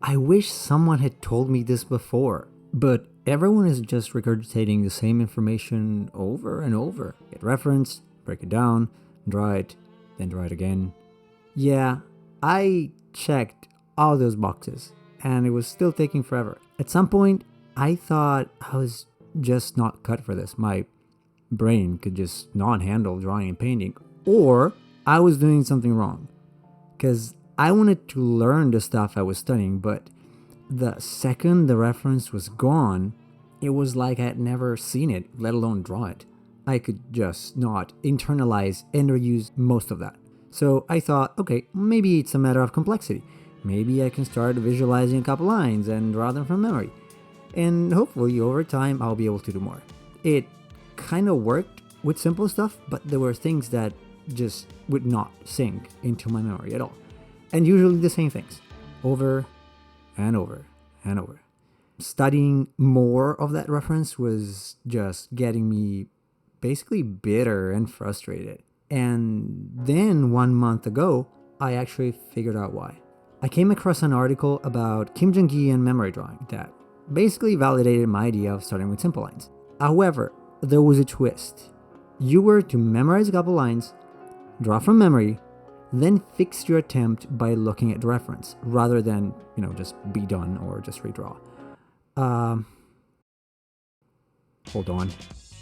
I wish someone had told me this before, but everyone is just regurgitating the same information over and over. Get reference, break it down, draw it, then draw it again. Yeah, I checked all those boxes, and it was still taking forever. At some point, I thought I was just not cut for this. My brain could just not handle drawing and painting, or I was doing something wrong. Because I wanted to learn the stuff I was studying, but the second the reference was gone, it was like I had never seen it, let alone draw it. I could just not internalize and reuse most of that. So I thought, okay, maybe it's a matter of complexity. Maybe I can start visualizing a couple lines and draw them from memory. And hopefully over time I'll be able to do more. It kind of worked with simple stuff, but there were things that just would not sink into my memory at all. And usually the same things, over and over and over. Studying more of that reference was just getting me basically bitter and frustrated. And then 1 month ago, I actually figured out why. I came across an article about Kim Jung-gi and memory drawing that basically validated my idea of starting with simple lines. However, there was a twist. You were to memorize a couple lines, draw from memory, then fix your attempt by looking at the reference rather than, just be done or just redraw. Hold on.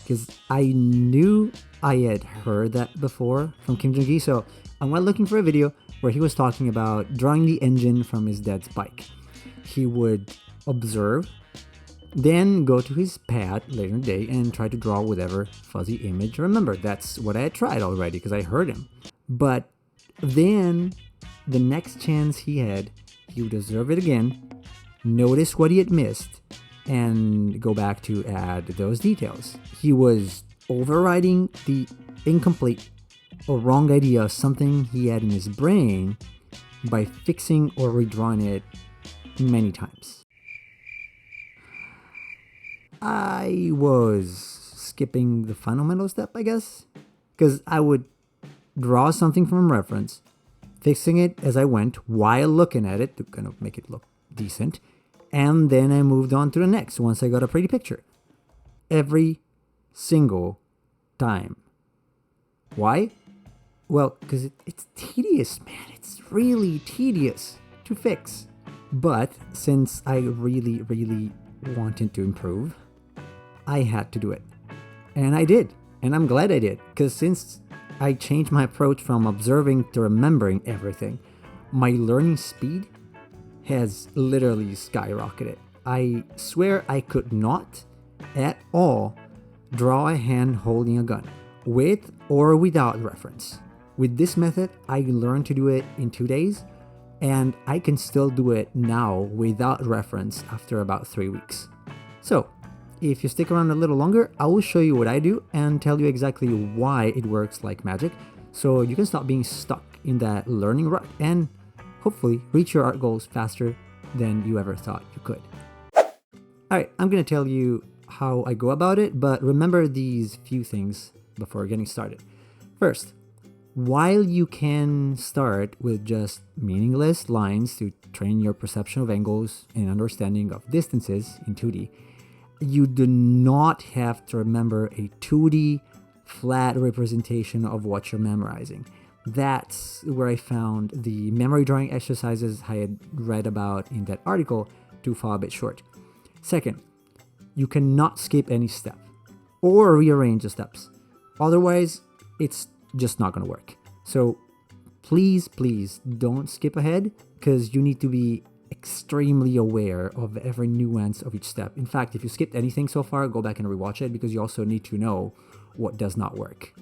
Because I knew I had heard that before from Kim Jung-gi, so I went looking for a video where he was talking about drawing the engine from his dad's bike. He would observe, then go to his pad later in the day and try to draw whatever fuzzy image. Remember, that's what I had tried already because I heard him. But then the next chance he had, he would observe it again, notice what he had missed, and go back to add those details. He was overriding the incomplete or wrong idea of something he had in his brain by fixing or redrawing it many times. I was skipping the fundamental step, I guess, because I would draw something from a reference, fixing it as I went while looking at it to kind of make it look decent, and then I moved on to the next once I got a pretty picture. Every single time. Why? Well, because it's tedious, man. It's really tedious to fix. But since I really, really wanted to improve, I had to do it. And I did. And I'm glad I did. Because since I changed my approach from observing to remembering everything, my learning speed has literally skyrocketed. I swear I could not at all draw a hand holding a gun, with or without reference. With this method, I learned to do it in 2 days, and I can still do it now without reference after about 3 weeks. So, if you stick around a little longer, I will show you what I do and tell you exactly why it works like magic, so you can stop being stuck in that learning rut and hopefully reach your art goals faster than you ever thought you could. Alright, I'm going to tell you how I go about it, but remember these few things before getting started. First, while you can start with just meaningless lines to train your perception of angles and understanding of distances in 2D, you do not have to remember a 2D flat representation of what you're memorizing. That's where I found the memory drawing exercises I had read about in that article to fall a bit short. Second, you cannot skip any step or rearrange the steps. Otherwise, it's just not going to work. So please don't skip ahead, because you need to be extremely aware of every nuance of each step. In fact, if you skipped anything so far, go back and rewatch it, because you also need to know what does not work.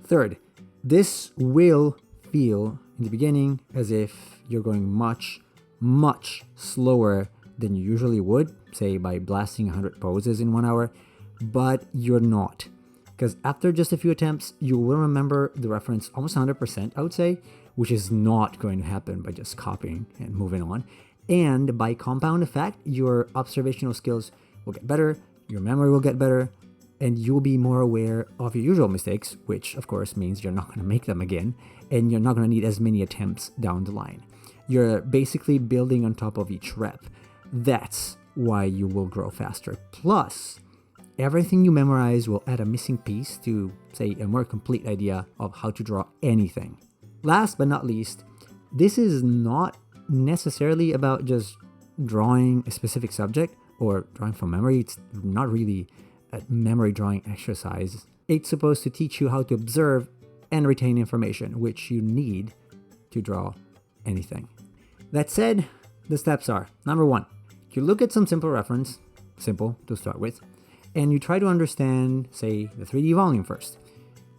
Third, this will feel in the beginning as if you're going much slower than you usually would, say by blasting 100 poses in 1 hour, but you're not. Because after just a few attempts, you will remember the reference almost 100%, I would say, which is not going to happen by just copying and moving on. And by compound effect, your observational skills will get better, your memory will get better, and you'll be more aware of your usual mistakes, which of course means you're not going to make them again, and you're not going to need as many attempts down the line. You're basically building on top of each rep. That's why you will grow faster. Plus, everything you memorize will add a missing piece to, say, a more complete idea of how to draw anything. Last but not least, this is not necessarily about just drawing a specific subject or drawing from memory. It's not really a memory drawing exercise. It's supposed to teach you how to observe and retain information, which you need to draw anything. That said, the steps are: number 1, you look at some simple reference, simple to start with, and you try to understand, say, the 3D volume first.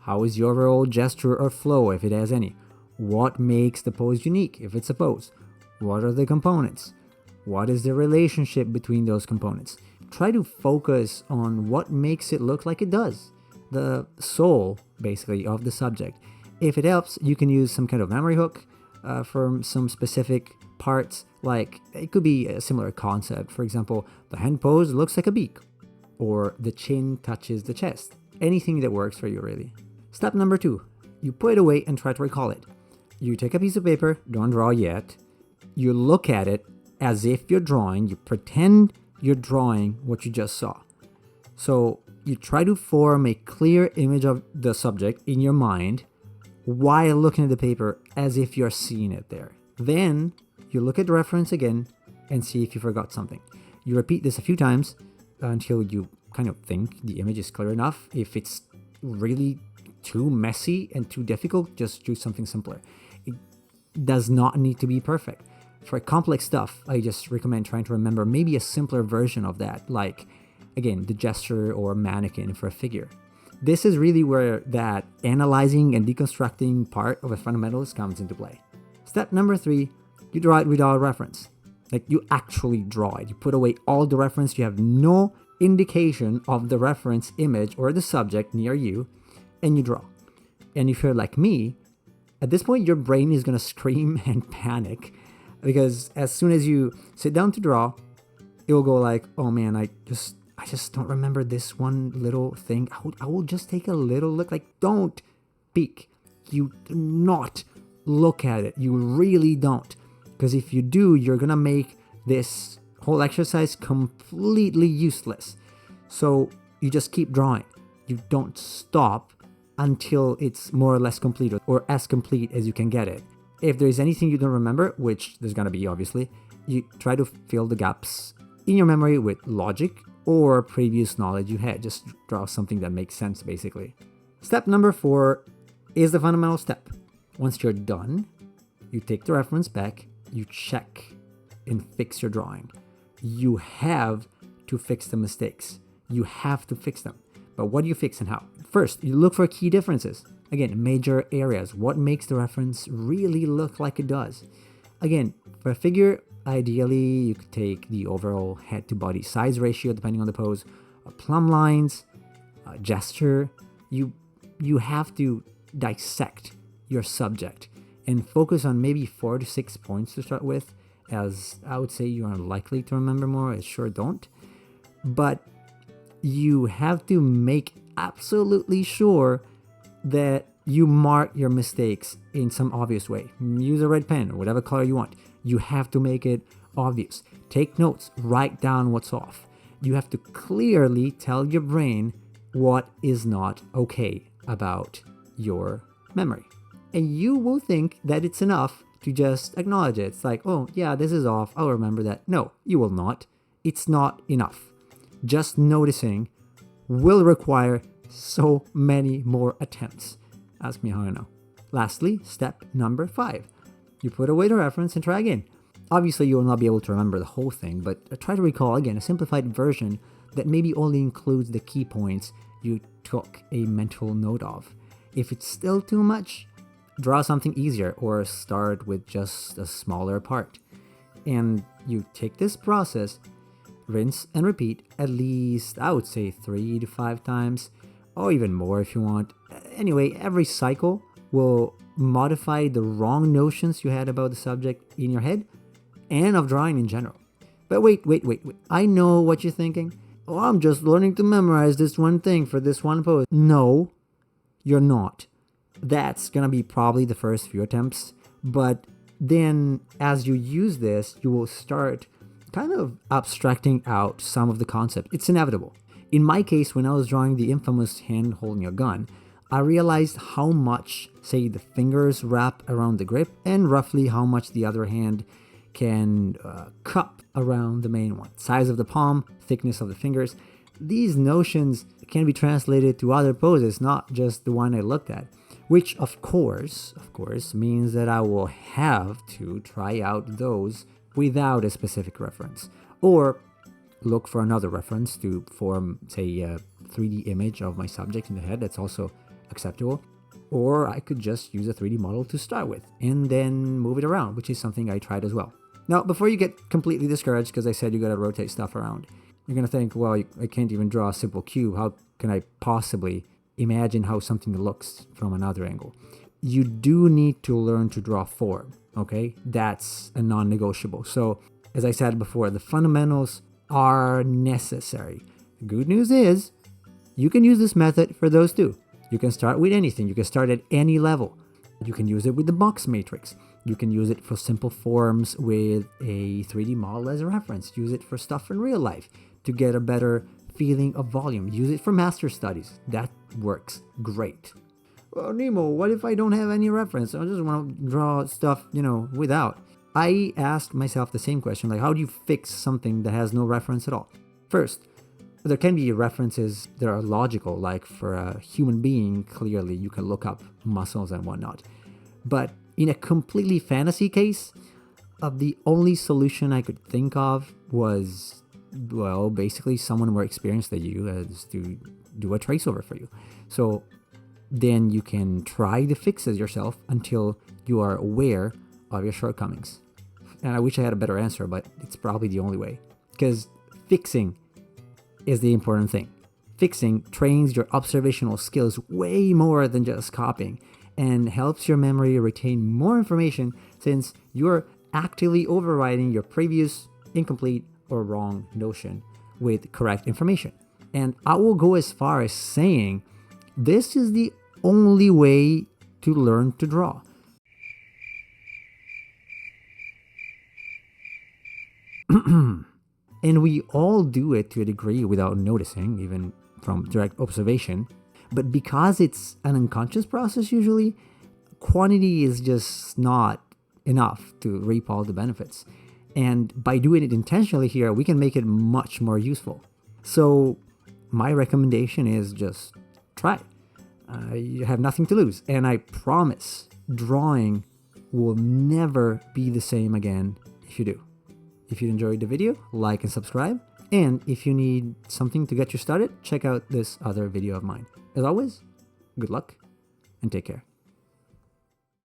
How is your overall gesture or flow, if it has any? What makes the pose unique, if it's a pose? What are the components? What is the relationship between those components? Try to focus on what makes it look like it does, the soul, basically, of the subject. If it helps, you can use some kind of memory hook for some specific parts, like it could be a similar concept. For example, the hand pose looks like a beak, or the chin touches the chest. Anything that works for you, really. Step number 2, you put it away and try to recall it. You take a piece of paper, don't draw yet. You look at it as if you're drawing. You pretend you're drawing what you just saw. So you try to form a clear image of the subject in your mind while looking at the paper as if you're seeing it there. Then you look at the reference again and see if you forgot something. You repeat this a few times until you kind of think the image is clear enough. If it's really too messy and too difficult, just choose something simpler. It does not need to be perfect. For complex stuff, I just recommend trying to remember maybe a simpler version of that, like, again, the gesture or mannequin for a figure. This is really where that analyzing and deconstructing part of a fundamentalist comes into play. Step number 3, you draw it without a reference. Like, you actually draw it. You put away all the reference. You have no indication of the reference image or the subject near you, and you draw. And if you're like me, at this point, your brain is going to scream and panic, because as soon as you sit down to draw, it will go like, oh man, I just don't remember this one little thing. I will just take a little look. Like, don't peek. You do not look at it. You really don't. Because if you do, you're going to make this whole exercise completely useless. So you just keep drawing. You don't stop until it's more or less complete, or as complete as you can get it. If there's anything you don't remember, which there's going to be obviously, you try to fill the gaps in your memory with logic or previous knowledge you had. Just draw something that makes sense, basically. Step number 4 is the fundamental step. Once you're done, you take the reference back, you check and fix your drawing. You have to fix the mistakes. You have to fix them. But what do you fix and how? First, you look for key differences. Again, major areas. What makes the reference really look like it does? Again, for a figure, ideally, you could take the overall head to body size ratio, depending on the pose, plumb lines, gesture. You have to dissect your subject and focus on maybe 4 to 6 points to start with, as I would say you're unlikely to remember more. I sure don't. But you have to make absolutely sure that you mark your mistakes in some obvious way. Use a red pen or whatever color you want. You have to make it obvious. Take notes, write down what's off. You have to clearly tell your brain what is not okay about your memory. And you will think that it's enough to just acknowledge it. It's like, oh yeah, this is off, I'll remember that. No, you will not. It's not enough. Just noticing will require so many more attempts. Ask me how I know. Lastly, step number 5. You put away the reference and try again. Obviously, you will not be able to remember the whole thing, but try to recall again a simplified version that maybe only includes the key points you took a mental note of. If it's still too much, draw something easier or start with just a smaller part. And you take this process, rinse and repeat at least, I would say, 3 to 5 times, or even more if you want. Anyway, every cycle will modify the wrong notions you had about the subject in your head and of drawing in general. But wait. I know what you're thinking. Oh, I'm just learning to memorize this one thing for this one pose. No, you're not. That's gonna be probably the first few attempts, but then as you use this, you will start kind of abstracting out some of the concept. It's inevitable. In my case, when I was drawing the infamous hand holding a gun, I realized how much, say, the fingers wrap around the grip and roughly how much the other hand can cup around the main one. Size of the palm, thickness of the fingers. These notions can be translated to other poses, not just the one I looked at. Which of course means that I will have to try out those without a specific reference. Or look for another reference to form, say, a 3D image of my subject in the head. That's also acceptable. Or I could just use a 3D model to start with and then move it around, which is something I tried as well. Now, before you get completely discouraged, because I said you gotta rotate stuff around, you're gonna think, well, I can't even draw a simple cube. How can I possibly imagine how something looks from another angle? You do need to learn to draw form, okay? That's a non-negotiable. So, as I said before, the fundamentals are necessary. The good news is, you can use this method for those too. You can start with anything. You can start at any level. You can use it with the box matrix. You can use it for simple forms with a 3D model as a reference. Use it for stuff in real life to get a better feeling of volume. Use it for master studies. That works great. Well, Nemo, what if I don't have any reference? I just want to draw stuff, without. I asked myself the same question, like, how do you fix something that has no reference at all? First, there can be references that are logical, like for a human being, clearly you can look up muscles and whatnot. But in a completely fantasy case, the only solution I could think of was, well, basically someone more experienced than you as to do a trace over for you. So then you can try the fixes yourself until you are aware of your shortcomings. And I wish I had a better answer, but it's probably the only way. Because fixing is the important thing. Fixing trains your observational skills way more than just copying and helps your memory retain more information since you're actively overriding your previous incomplete or wrong notion with correct information. And I will go as far as saying this is the only way to learn to draw. And we all do it to a degree without noticing, even from direct observation. But because it's an unconscious process usually, quantity is just not enough to reap all the benefits. And by doing it intentionally here, we can make it much more useful. So my recommendation is just try. You have nothing to lose. And I promise drawing will never be the same again if you do. If you enjoyed the video, like and subscribe. And if you need something to get you started, check out this other video of mine. As always, good luck and take care.